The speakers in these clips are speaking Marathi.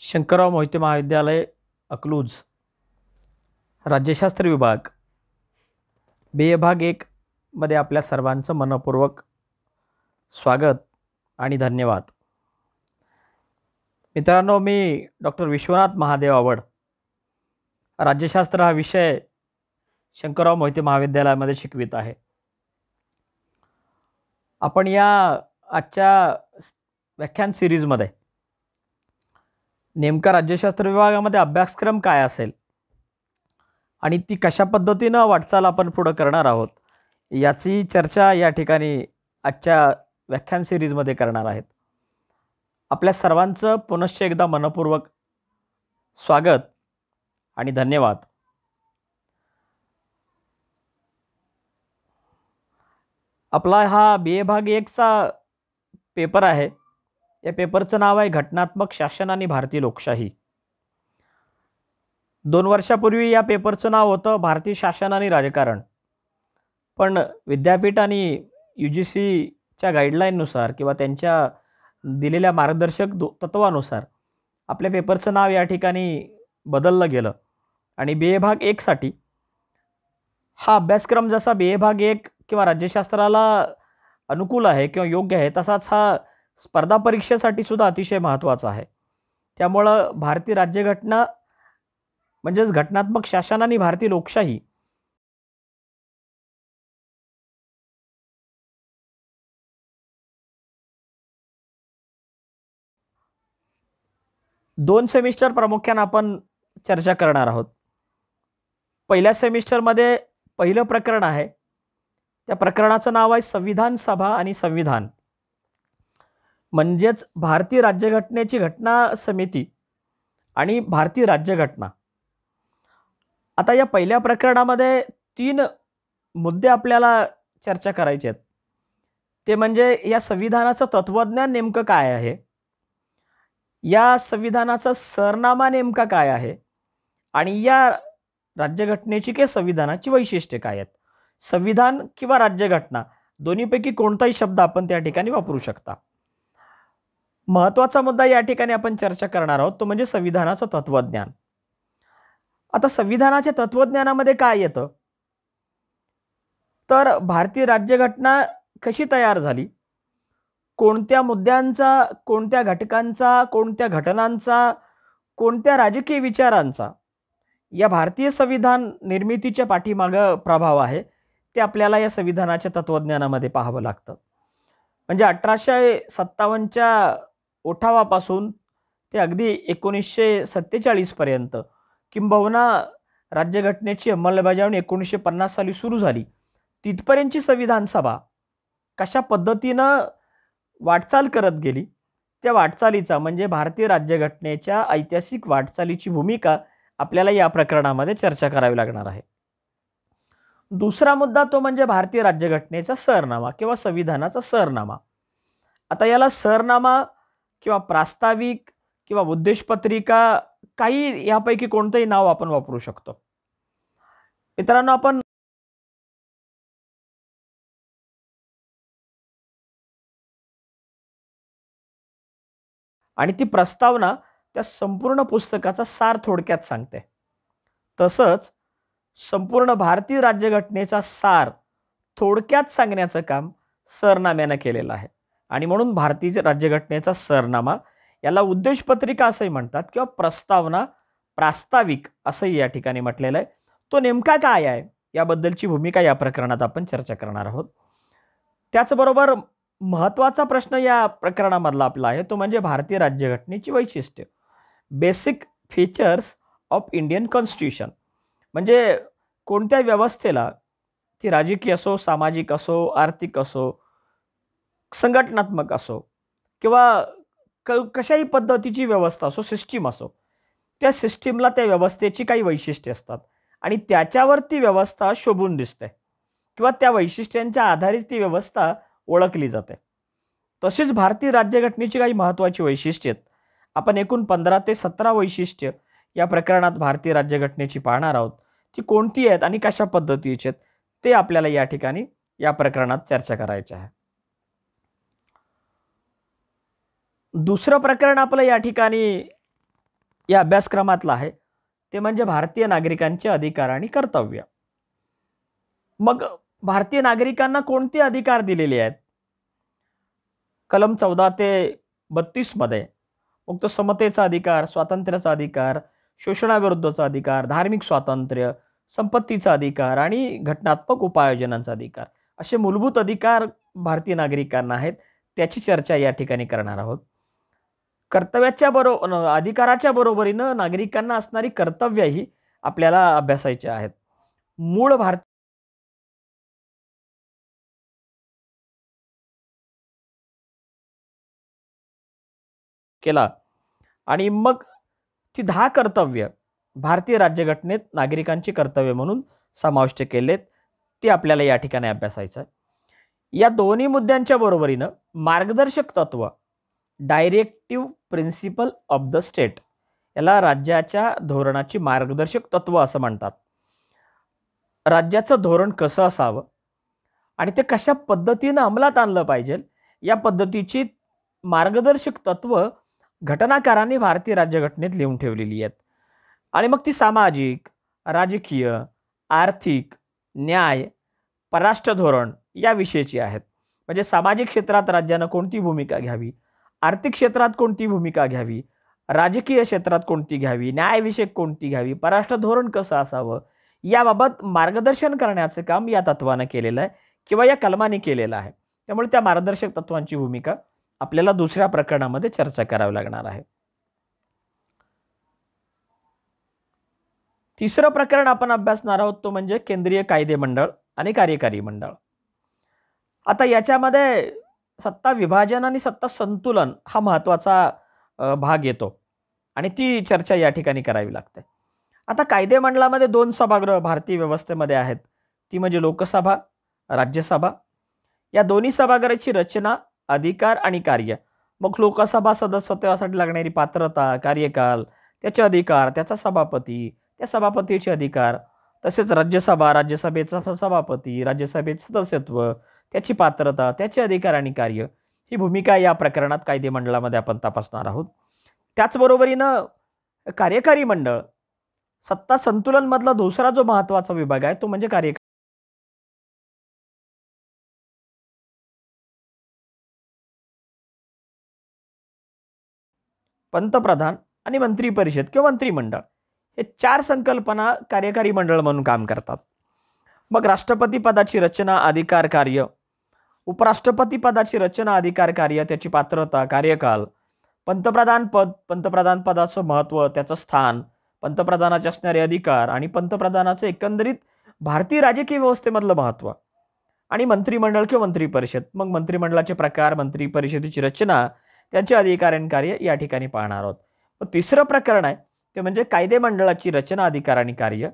शंकरराव मोहिते महाविद्यालय अकलूज राज्यशास्त्र विभाग भाग 1 मध्ये आपल्या सर्वांचं मनपूर्वक स्वागत आणि धन्यवाद. मित्रांनो, मी डॉक्टर विश्वनाथ महादेव आवड, राज्यशास्त्र हा विषय शंकरराव मोहिते महाविद्यालयामध्ये शिकवित आहे. आपण या आजच्या व्याख्यान सिरीजमध्ये नेमका राज्यशास्त्र विभागामध्ये अभ्यासक्रम काय असेल आणि ती कशा पद्धतीनं वाटचाल आपण पुढे करणार आहोत याची चर्चा या ठिकाणी आजच्या व्याख्यान सिरीजमध्ये करणार आहेत. आपल्या सर्वांचं पुनश्च एकदा मनपूर्वक स्वागत आणि धन्यवाद. आपला हा भाग 1 चा पेपर आहे. या पेपरचं नाव आहे घटनात्मक शासन आणि भारतीय लोकशाही. 2 वर्षापूर्वी या पेपरचं नाव होतं भारतीय शासन आणि राजकारण, पण विद्यापीठ आणि UGCच्या गाईडलाईननुसार किंवा त्यांच्या दिलेल्या मार्गदर्शक तत्वानुसार आपल्या पेपरचं नाव या ठिकाणी बदललं गेलं आणि भाग 1 साठी हा अभ्यासक्रम जसा भाग 1 किंवा राज्यशास्त्राला अनुकूल आहे किंवा योग्य आहे, तसाच हा स्पर्धा परीक्षेसाठी सुद्धा अतिशय महत्त्वाचा आहे. त्यामुळं भारतीय राज्यघटना म्हणजेच घटनात्मक शासन आणि भारतीय लोकशाही दोन सेमिस्टर प्रामुख्याने आपण चर्चा करणार आहोत. पहिल्या सेमिस्टरमध्ये पहिलं प्रकरण आहे. त्या प्रकरणाचं नाव आहे संविधान सभा आणि संविधान, म्हणजेच भारतीय राज्यघटनेची घटना समिती आणि भारतीय राज्यघटना. आता या पहिल्या प्रकरणामध्ये 3 मुद्दे आपल्याला चर्चा करायचे आहेत. ते म्हणजे या संविधानाचं तत्वज्ञान नेमकं काय आहे, या संविधानाचा सरनामा नेमका काय आहे आणि या राज्यघटनेची किंवा संविधानाची वैशिष्ट्ये काय आहेत. संविधान किंवा राज्यघटना दोन्हीपैकी कोणताही शब्द आपण त्या ठिकाणी वापरू शकता. महत्त्वाचा मुद्दा या ठिकाणी आपण चर्चा करणार आहोत तो म्हणजे संविधानाचं तत्वज्ञान. आता संविधानाच्या तत्वज्ञानामध्ये काय येतं, तर भारतीय राज्यघटना कशी तयार झाली, कोणत्या मुद्द्यांचा, कोणत्या घटकांचा, कोणत्या घटनांचा, कोणत्या राजकीय विचारांचा या भारतीय संविधान निर्मितीच्या पाठीमागं प्रभाव आहे, ते आपल्याला या संविधानाच्या तत्वज्ञानामध्ये पाहावं लागतं. म्हणजे 1857च्या उठावापासून ते अगदी 1947 पर्यंत, किंबहुना राज्यघटनेची अंमलबजावणी 1950 साली सुरू झाली, तिथपर्यंतची संविधान सभा कशा पद्धतीनं वाटचाल करत गेली, त्या वाटचालीचा म्हणजे भारतीय राज्यघटनेच्या ऐतिहासिक वाटचालीची भूमिका आपल्याला या प्रकरणामध्ये चर्चा करावी लागणार आहे. दुसरा मुद्दा तो म्हणजे भारतीय राज्यघटनेचा सरनामा किंवा संविधानाचा सरनामा. आता याला सरनामा किंवा प्रास्ताविक किंवा उद्देशपत्रिका, काही यापैकी कोणतंही नाव आपण वापरू शकतो. मित्रांनो, आपण आणि ती प्रस्तावना त्या संपूर्ण पुस्तकाचा सार थोडक्यात सांगते. तसंच संपूर्ण भारतीय राज्यघटनेचा सार थोडक्यात सांगण्याचं काम सरनाम्यानं केलेलं आहे आणि म्हणून भारतीय राज्यघटनेचा सरनामा याला उद्देशपत्रिका असंही म्हणतात किंवा प्रस्तावना, प्रास्ताविक असंही या ठिकाणी म्हटलेलं आहे. तो नेमका काय आहे याबद्दलची भूमिका या प्रकरणात आपण चर्चा करणार आहोत. त्याचबरोबर महत्त्वाचा प्रश्न या प्रकरणामधला आपला आहे तो म्हणजे भारतीय राज्यघटनेची वैशिष्ट्ये, basic features of Indian constitution. म्हणजे कोणत्या व्यवस्थेला, ती राजकीय असो, सामाजिक असो, आर्थिक असो, संघटनात्मक असो किंवा कशाही पद्धतीची व्यवस्था असो, सिस्टीम असो, त्या सिस्टीमला, त्या व्यवस्थेची काही वैशिष्ट्ये असतात आणि त्याच्यावर ती व्यवस्था शोभून दिसते किंवा त्या वैशिष्ट्यांच्या आधारित ती व्यवस्था ओळखली जाते. तशीच भारतीय राज्यघटनेची काही महत्त्वाची वैशिष्ट्ये आहेत. आपण एकूण 15 ते 17 वैशिष्ट्य या प्रकरणात भारतीय राज्यघटनेची पाहणार आहोत. ती कोणती आहेत आणि कशा पद्धतीची आहेत ते आपल्याला या ठिकाणी या प्रकरणात चर्चा करायची आहे. दुसरं प्रकरण आपलं या ठिकाणी या अभ्यासक्रमातलं आहे ते म्हणजे भारतीय नागरिकांचे अधिकार आणि कर्तव्य. मग भारतीय नागरिकांना कोणते अधिकार दिलेले आहेत? कलम 14 ते 32 मध्ये मुक्त समतेचा अधिकार, स्वातंत्र्याचा अधिकार, शोषणाविरुद्धचा अधिकार, धार्मिक स्वातंत्र्य, संपत्तीचा अधिकार आणि घटनात्मक उपाययोजनांचा अधिकार असे मूलभूत अधिकार भारतीय नागरिकांना आहेत. त्याची चर्चा या ठिकाणी करणार आहोत. अधिकाराच्या बरोबरीनं नागरिकांना असणारी कर्तव्यही आपल्याला अभ्यासायची आहेत. मूळ भारत केला आणि मग ती 10 कर्तव्य भारतीय राज्यघटनेत नागरिकांची कर्तव्य म्हणून समाविष्ट केलेत. ते आपल्याला या ठिकाणी अभ्यासायचं आहे. या दोन्ही मुद्द्यांच्या बरोबरीनं मार्गदर्शक तत्व, directive principle of the state, याला राज्याच्या धोरणाची मार्गदर्शक तत्व असं म्हणतात. राज्याचं धोरण कसं असावं आणि ते कशा पद्धतीनं अंमलात आणलं पाहिजे या पद्धतीची मार्गदर्शक तत्व घटनाकारांनी भारतीय राज्यघटनेत लिहून ठेवलेली आहेत. आणि मग ती सामाजिक, राजकीय, आर्थिक, न्याय, परराष्ट्र धोरण या विषयीची आहेत. म्हणजे सामाजिक क्षेत्रात राज्यानं कोणती भूमिका घ्यावी, आर्थिक क्षेत्रात कोणती भूमिका घ्यावी, राजकीय क्षेत्रात कोणती घ्यावी, न्यायविषयक कोणती घ्यावी, परराष्ट्र धोरण कसं असावं याबाबत मार्गदर्शन करण्याचं काम या तत्वानं केलेलं आहे किंवा या कलमाने केलेलं आहे. त्यामुळे त्या मार्गदर्शक तत्वांची भूमिका आपल्याला दुसऱ्या प्रकरणामध्ये चर्चा करावी लागणार आहे. तिसरं प्रकरण आपण अभ्यासणार आहोत तो म्हणजे केंद्रीय कायदे मंडळ आणि कार्यकारी मंडळ. आता याच्यामध्ये सत्ता विभाजन आणि सत्ता संतुलन हा महत्त्वाचा भाग येतो आणि ती चर्चा या ठिकाणी करावी लागते. आता कायदे मंडळामध्ये 2 सभागृह भारतीय व्यवस्थेमध्ये आहेत. ती म्हणजे लोकसभा, राज्यसभा. या दोन्ही सभागृहाची रचना, अधिकार आणि कार्य, मग लोकसभा सदस्यत्वासाठी लागणारी पात्रता, कार्यकाल, त्याचे अधिकार, त्याचा सभापती, त्या सभापतीचे अधिकार, तसेच राज्यसभेचा सभापती, राज्यसभेचं सदस्यत्व, त्याची पात्रता, त्याचे अधिकार आणि कार्य, ही भूमिका या प्रकरणात कायदे मंडळामध्ये आपण तपासणार आहोत. त्याचबरोबरीनं कार्यकारी मंडळ, सत्ता संतुलन मधला दुसरा जो महत्त्वाचा विभाग आहे तो म्हणजे पंतप्रधान आणि मंत्री परिषद किंवा मंत्रिमंडळ, हे 4 संकल्पना कार्यकारी मंडळ म्हणून काम करतात. मग राष्ट्रपती पदाची रचना, अधिकार, कार्य, उपराष्ट्रपती पदाची रचना, अधिकार, कार्य, त्याची पात्रता, कार्यकाल, पंतप्रधान पदाचं महत्त्व, त्याचं स्थान, पंतप्रधानाचे असणारे अधिकार आणि पंतप्रधानाचं एकंदरीत भारतीय राजकीय व्यवस्थेमधलं महत्त्व आणि मंत्रिमंडळ किंवा मंत्री परिषद, मग मंत्रिमंडळाचे प्रकार, मंत्री परिषदेची रचना, त्यांचे अधिकार आणि कार्य या ठिकाणी पाहणार आहोत. तिसरं प्रकरण आहे ते म्हणजे कायदे मंडळाची रचना, अधिकार आणि कार्य,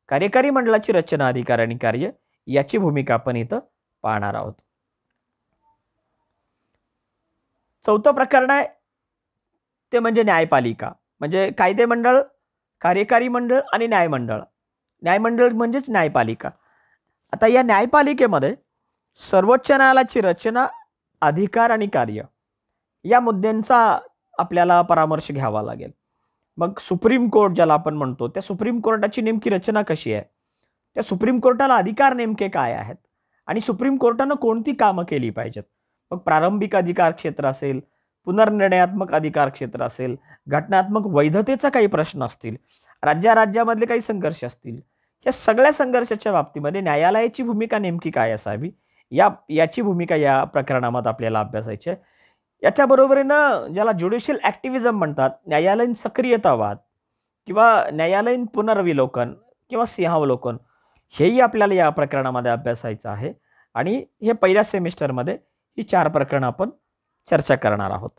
कार्यकारी मंडळाची रचना, अधिकार आणि कार्य याची भूमिका आपण इथं पाहणार आहोत. चौथं प्रकरण आहे ते म्हणजे न्यायपालिका, म्हणजे कायदे मंडळ, कार्यकारी मंडळ आणि न्यायमंडळ. न्यायमंडळ म्हणजेच न्यायपालिका. आता या न्यायपालिकेमध्ये सर्वोच्च न्यायालयाची रचना, अधिकार आणि कार्य या मुद्द्यांचा आपल्याला परामर्श घ्यावा लागेल. मग सुप्रीम कोर्ट ज्याला आपण म्हणतो, त्या सुप्रीम कोर्टाची नेमकी रचना कशी आहे, त्या सुप्रीम कोर्टाला अधिकार नेमके काय आहेत आणि सुप्रीम कोर्टानं कोणती कामं केली पाहिजेत. मग प्रारंभिक अधिकार क्षेत्र असेल, पुनर्निर्णयात्मक अधिकार क्षेत्र असेल, घटनात्मक वैधतेचा काही प्रश्न असतील, राज्यामधले काही संघर्ष असतील, या सगळ्या संघर्षाच्या बाबतीमध्ये न्यायालयाची भूमिका नेमकी काय असावी याची भूमिका या प्रकरणामध्ये आपल्याला अभ्यासायची आहे. याच्याबरोबरीनं ज्याला ज्युडिशियल ॲक्टिव्हिजम म्हणतात, न्यायालयीन सक्रियतावाद किंवा न्यायालयीन पुनर्विलोकन किंवा सिंहावलोकन, हेही आपल्याला या प्रकरणामध्ये अभ्यासायचं आहे. आणि हे पहिल्या सेमिस्टरमध्ये ही 4 प्रकरणं आपण चर्चा करणार आहोत.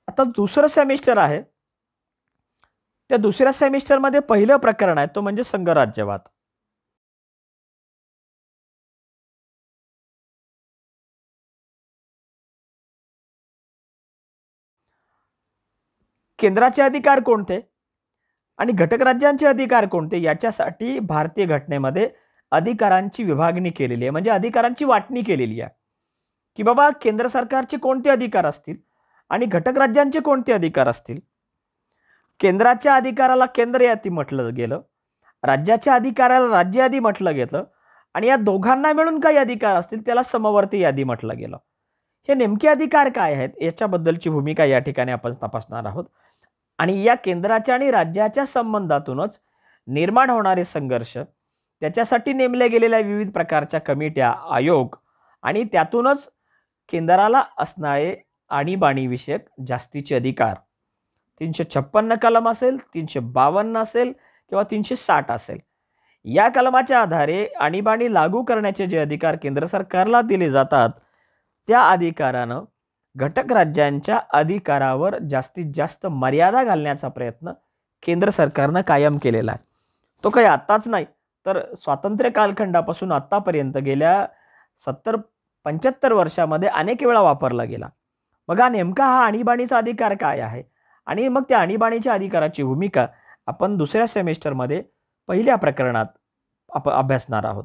आता दुसरं सेमिस्टर आहे, त्या दुसऱ्या सेमिस्टरमध्ये पहिलं प्रकरण आहे तो म्हणजे संघराज्यवाद. केंद्राचे अधिकार कोणते आणि घटक राज्यांचे अधिकार कोणते याच्यासाठी भारतीय घटनेमध्ये अधिकारांची विभागणी केलेली आहे, म्हणजे अधिकारांची वाटणी केलेली आहे की बाबा केंद्र सरकारचे कोणते अधिकार असतील आणि घटक राज्यांचे कोणते अधिकार असतील. केंद्राच्या अधिकाराला केंद्र यादी म्हटलं गेलं, राज्याच्या अधिकाराला राज्य यादी म्हटलं गेलं आणि या दोघांना मिळून काही अधिकार असतील त्याला समवर्ती यादी म्हटलं गेलं. हे नेमके अधिकार काय आहेत याच्याबद्दलची भूमिका या ठिकाणी आपण तपासणार आहोत. आणि या केंद्राच्या आणि राज्याच्या संबंधातूनच निर्माण होणारे संघर्ष, त्याच्यासाठी नेमल्या गेलेल्या विविध प्रकारच्या कमिट्या, आयोग आणि त्यातूनच केंद्राला असणारे आणीबाणीविषयक जास्तीचे अधिकार 356 कलम असेल, 352 असेल किंवा 360 असेल, या कलमाच्या आधारे आणीबाणी लागू करण्याचे जे अधिकार केंद्र सरकारला दिले जातात त्या अधिकारानं घटक राज्यांच्या अधिकारावर जास्तीत जास्त मर्यादा घालण्याचा प्रयत्न केंद्र सरकारनं कायम केलेला आहे. तो काही आत्ताच नाही तर स्वातंत्र्य कालखंडापासून आत्तापर्यंत गेल्या 70-75 वर्षामध्ये अनेक वेळा वापरला गेला. मग हा आणीबाणीचा अधिकार काय आहे आणि मग त्या आणीबाणीच्या अधिकाराची भूमिका आपण दुसऱ्या सेमिस्टरमध्ये पहिल्या प्रकरणात आपण अभ्यासणार आहोत.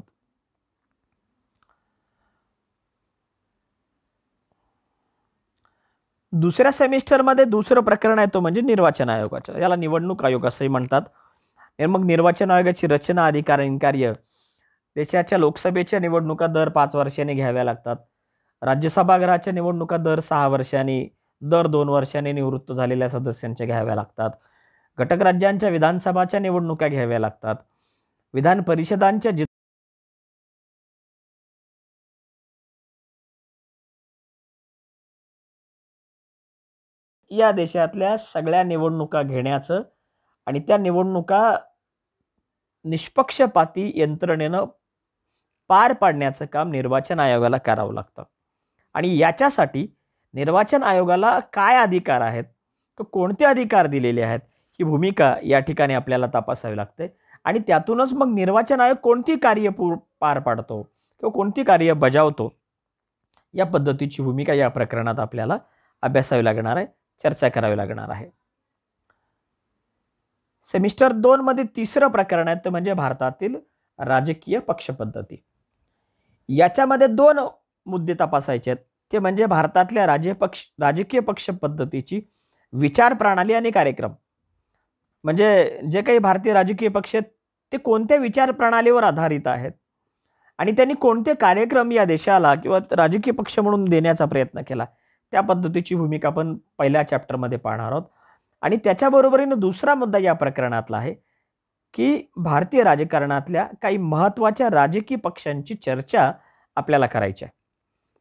दुसऱ्या सेमिस्टरमध्ये दुसरं प्रकरण आहे तो म्हणजे निर्वाचन आयोगाचं. याला निवडणूक आयोग असंही म्हणतात. मग निर्वाचन आयोगाची रचना, अधिकार आणि कार्य. देशाच्या लोकसभेच्या निवडणुका दर 5 वर्षांनी घ्याव्या लागतात. राज्यसभागृहाच्या निवडणुका दर 6 वर्षांनी, दर 2 वर्षांनी निवृत्त झालेल्या सदस्यांच्या घ्याव्या लागतात. घटक राज्यांच्या विधानसभाच्या निवडणुका घ्याव्या लागतात. विधान परिषदांच्या या देशातल्या सगळ्या निवडणुका घेण्याचं आणि त्या निवडणुका निष्पक्षपाती यंत्रणेनं पार पाडण्याचं काम निर्वाचन आयोगाला करावं लागतं. आणि याच्यासाठी निर्वाचन आयोगाला काय अधिकार आहेत, तो कोणते अधिकार दिलेले आहेत, ही भूमिका या ठिकाणी आपल्याला तपासावी लागते. आणि त्यातूनच मग निर्वाचन आयोग कोणती कार्य पार पाडतो किंवा कोणती कार्य बजावतो या पद्धतीची भूमिका या प्रकरणात आपल्याला अभ्यासावी लागणार आहे, चर्चा करावी लागणार आहे. सेमिस्टर 2 मध्ये तिसरं प्रकरण आहे ते म्हणजे भारतातील राजकीय पक्ष पद्धती. याच्यामध्ये 2 मुद्दे तपासायचे आहेत. ते म्हणजे भारतातल्या राजकीय पक्ष पद्धतीची विचार प्रणाली आणि कार्यक्रम. म्हणजे जे काही भारतीय राजकीय पक्ष आहेत ते कोणत्या विचार प्रणालीवर आधारित आहेत आणि त्यांनी कोणते कार्यक्रम या देशाला किंवा राजकीय पक्ष म्हणून देण्याचा प्रयत्न केला, त्या पद्धतीची भूमिका आपण पहिल्या चॅप्टरमध्ये पाहणार आहोत. आणि त्याच्याबरोबरीनं दुसरा मुद्दा या प्रकरणातला आहे की भारतीय राजकारणातल्या काही महत्त्वाच्या राजकीय पक्षांची चर्चा आपल्याला करायची आहे.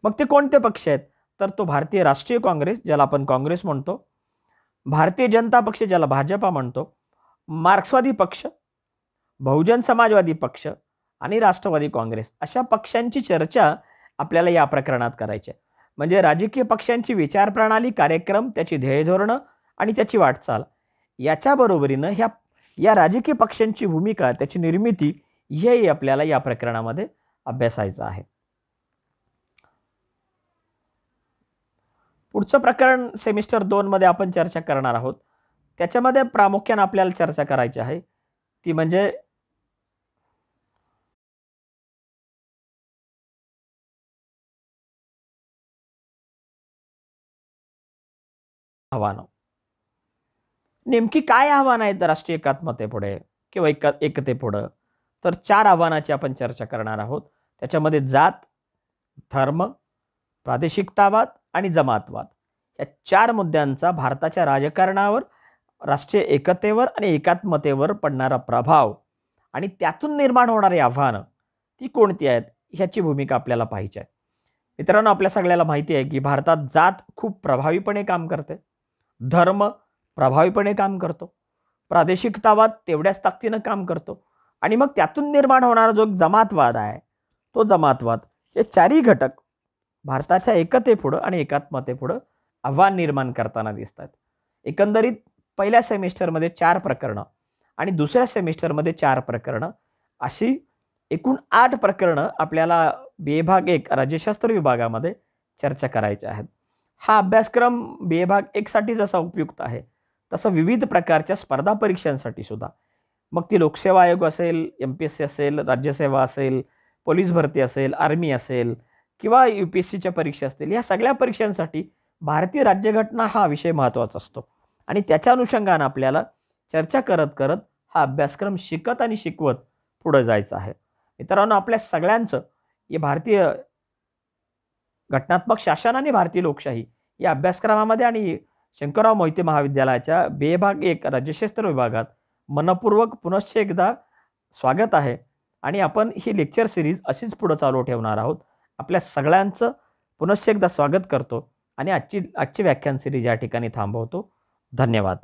मग ते कोणते पक्ष आहेत तर तो भारतीय राष्ट्रीय काँग्रेस, ज्याला आपण काँग्रेस म्हणतो, भारतीय जनता पक्ष ज्याला भाजपा म्हणतो, मार्क्सवादी पक्ष, बहुजन समाजवादी पक्ष आणि राष्ट्रवादी काँग्रेस, अशा पक्षांची चर्चा आपल्याला या प्रकरणात करायची आहे. म्हणजे राजकीय पक्षांची विचार प्रणाली, कार्यक्रम, त्याची ध्येय धोरणं आणि त्याची वाटचाल, याच्याबरोबरीनं या राजकीय पक्षांची भूमिका, त्याची निर्मिती, हेही आपल्याला या प्रकरणामध्ये अभ्यासायचं आहे. पुढचं प्रकरण सेमिस्टर 2 मध्ये आपण चर्चा करणार आहोत. त्याच्यामध्ये प्रामुख्याने आपल्याला चर्चा करायची आहे ती म्हणजे आव्हानं. नेमकी काय आव्हानं आहेत राष्ट्रीय एकात्मतेपुढे किंवा एकतेपुढं? तर 4 आव्हानाची आपण चर्चा करणार आहोत. त्याच्यामध्ये जात, धर्म, प्रादेशिकतावाद आणि जमातवाद या 4 मुद्द्यांचा भारताच्या राजकारणावर, राष्ट्रीय एकतेवर आणि एकात्मतेवर पडणारा प्रभाव आणि त्यातून निर्माण होणारी आव्हानं ती कोणती आहेत ह्याची भूमिका आपल्याला पाहायची आहे. मित्रांनो, आपल्या सगळ्याला माहिती आहे की भारतात जात खूप प्रभावीपणे काम करते, धर्म प्रभावीपणे काम करतो, प्रादेशिकतावाद तेवढ्याच ताकदीनं काम करतो आणि मग त्यातून निर्माण होणारा जो जमातवाद आहे तो जमातवाद, हे 4ही घटक भारताच्या एकतेपुढं आणि एकात्मतेपुढं आव्हान निर्माण करताना दिसतात. एकंदरीत पहिल्या सेमिस्टरमध्ये 4 प्रकरणं आणि दुसऱ्या सेमिस्टरमध्ये 4 प्रकरणं, अशी एकूण 8 प्रकरणं आपल्याला विभाग 1 राज्यशास्त्र विभागामध्ये चर्चा करायचे आहेत. हा अभ्यासक्रम विभाग 1 साठी जसा उपयुक्त आहे तसं विविध प्रकारच्या स्पर्धा परीक्षांसाठी सुद्धा, मग ती लोकसेवा आयोग असेल, MPSC असेल, राज्यसेवा असेल, पोलीस भरती असेल, आर्मी असेल किंवा UPSCच्या परीक्षा असतील, या सगळ्या परीक्षांसाठी भारतीय राज्यघटना हा विषय महत्त्वाचा असतो. आणि त्याच्या अनुषंगानं आपल्याला चर्चा करत करत हा अभ्यासक्रम शिकत आणि शिकवत पुढे जायचं आहे. मित्रांनो, आपल्या सगळ्यांचं हे भारतीय घटनात्मक शासन आणि भारतीय लोकशाही या अभ्यासक्रमामध्ये आणि शंकरराव मोहिते महाविद्यालयाच्या विभाग 1 राज्यशास्त्र विभागात मनपूर्वक पुनश्च एकदा स्वागत आहे आणि आपण ही लेक्चर सिरीज अशीच पुढे चालू ठेवणार आहोत. आपल्या सगळ्यांचं पुनश्च एकदा स्वागत करतो आणि आजची व्याख्यान सिरीज या ठिकाणी थांबवतो. धन्यवाद.